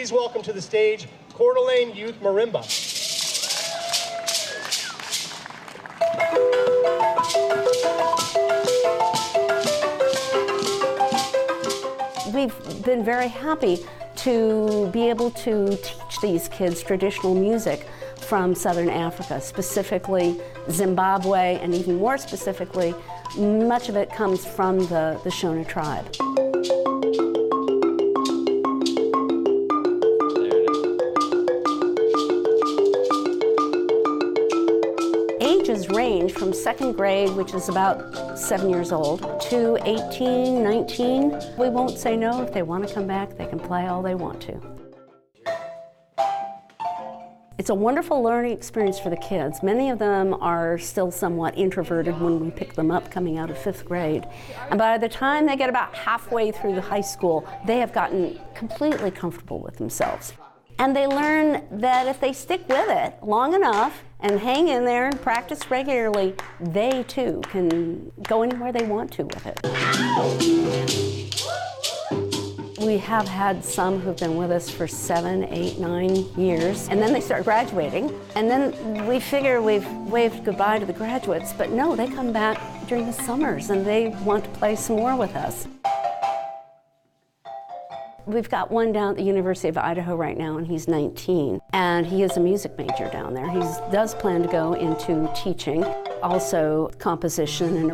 please welcome to the stage Coeur d'Alene Youth Marimba. We've been very happy to be able to teach these kids traditional music from Southern Africa, specifically Zimbabwe, and even more specifically, much of it comes from the Shona tribe. Ages range from second grade, which is about 7 years old, to 18, 19. We won't say no. If they want to come back, they can play all they want to. It's a wonderful learning experience for the kids. Many of them are still somewhat introverted when we pick them up coming out of 5th grade. And by the time they get about halfway through the high school, they have gotten completely comfortable with themselves. And they learn that if they stick with it long enough and hang in there and practice regularly, they too can go anywhere they want to with it. We have had some who've been with us for 7, 8, 9 years, and then they start graduating, and then we figure we've waved goodbye to the graduates, but no, they come back during the summers and they want to play some more with us. We've got one down at the University of Idaho right now, and he's 19, and he is a music major down there. He does plan to go into teaching, also composition, and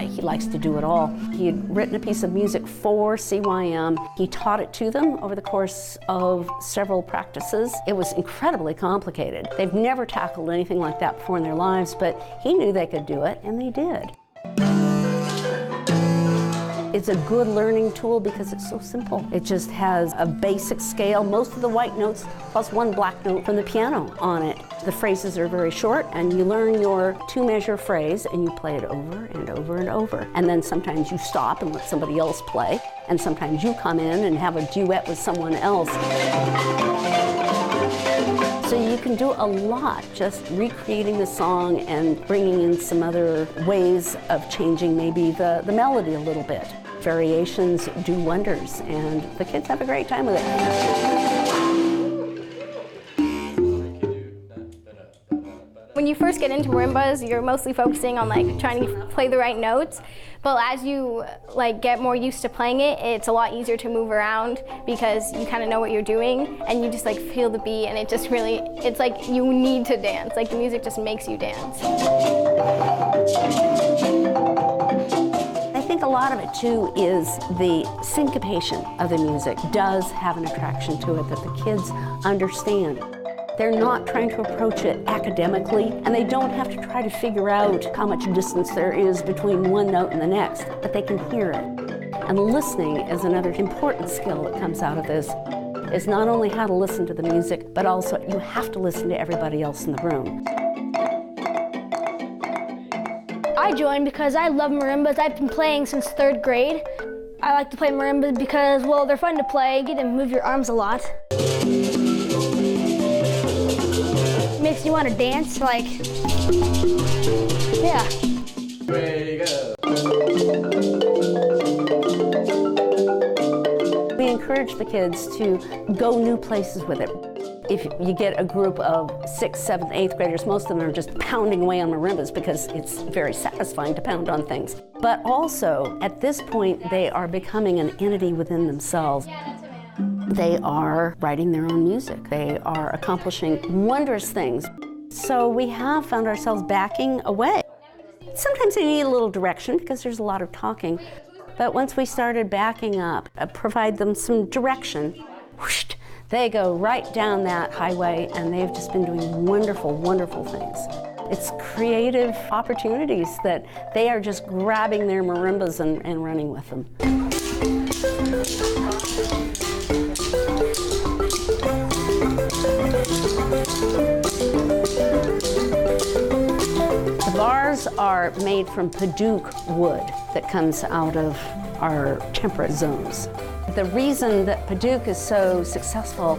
he likes to do it all. He had written a piece of music for CYM. He taught it to them over the course of several practices. It was incredibly complicated. They've never tackled anything like that before in their lives, but he knew they could do it, and they did. It's a good learning tool because it's so simple. It just has a basic scale, most of the white notes plus one black note from the piano on it. The phrases are very short, and you learn your 2-measure phrase and you play it over and over and over. And then sometimes you stop and let somebody else play, and sometimes you come in and have a duet with someone else. So you can do a lot just recreating the song and bringing in some other ways of changing maybe the melody a little bit. Variations do wonders, and the kids have a great time with it. When you first get into marimbas, you're mostly focusing on trying to play the right notes. But as you get more used to playing it, it's a lot easier to move around because you kind of know what you're doing, and you just feel the beat, and it just really, it's like you need to dance. The music just makes you dance. I think a lot of it too is the syncopation of the music does have an attraction to it that the kids understand. They're not trying to approach it academically, and they don't have to try to figure out how much distance there is between one note and the next, but they can hear it. And listening is another important skill that comes out of this. Is not only how to listen to the music, but also you have to listen to everybody else in the room. I joined because I love marimbas. I've been playing since 3rd grade. I like to play marimbas because, well, they're fun to play. You get to move your arms a lot. Makes you want to dance, yeah. Ready to go. We encourage the kids to go new places with it. If you get a group of 6th, 7th, 8th graders, most of them are just pounding away on marimbas because it's very satisfying to pound on things. But also, at this point, they are becoming an entity within themselves. They are writing their own music. They are accomplishing wondrous things. So we have found ourselves backing away. Sometimes they need a little direction because there's a lot of talking. But once we started backing up, provide them some direction, whoosh, they go right down that highway, and they've just been doing wonderful, wonderful things. It's creative opportunities that they are just grabbing their marimbas and running with them. The bars are made from Paduke wood that comes out of our temperate zones. The reason that Paduke is so successful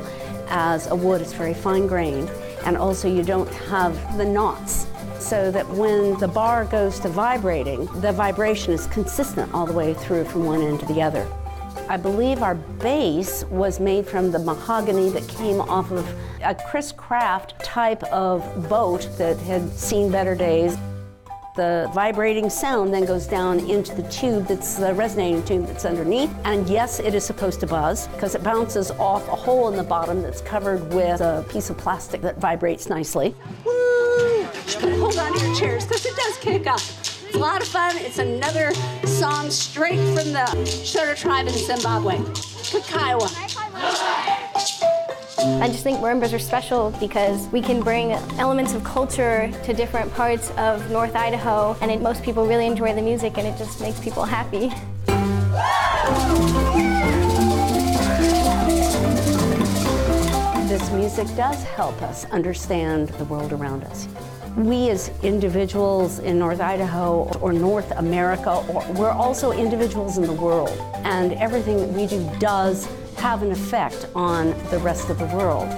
as a wood, it's very fine-grained, and also you don't have the knots, so that when the bar goes to vibrating, the vibration is consistent all the way through from one end to the other. I believe our base was made from the mahogany that came off of a Chris Craft type of boat that had seen better days. The vibrating sound then goes down into the tube that's the resonating tube that's underneath. And yes, it is supposed to buzz because it bounces off a hole in the bottom that's covered with a piece of plastic that vibrates nicely. Woo! Hold on to your chairs because it does kick up. It's a lot of fun. It's another song straight from the Shona tribe in Zimbabwe. Kikaiwa. I just think marimbas are special because we can bring elements of culture to different parts of North Idaho, and most people really enjoy the music, and it just makes people happy. This music does help us understand the world around us. We as individuals in North Idaho or North America, we're also individuals in the world, and everything that we do does have an effect on the rest of the world.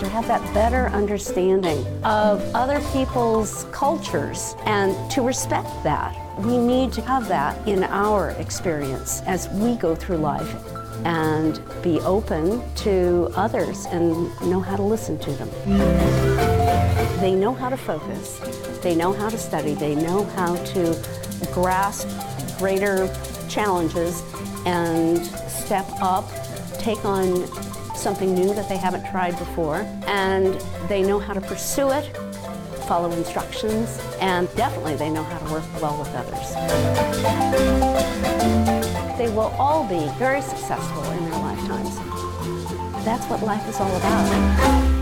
To have that better understanding of other people's cultures and to respect that, we need to have that in our experience as we go through life and be open to others and know how to listen to them. They know how to focus, they know how to study, they know how to grasp greater challenges and step up, take on something new that they haven't tried before, and they know how to pursue it, follow instructions, and definitely they know how to work well with others. They will all be very successful in their lifetimes. That's what life is all about.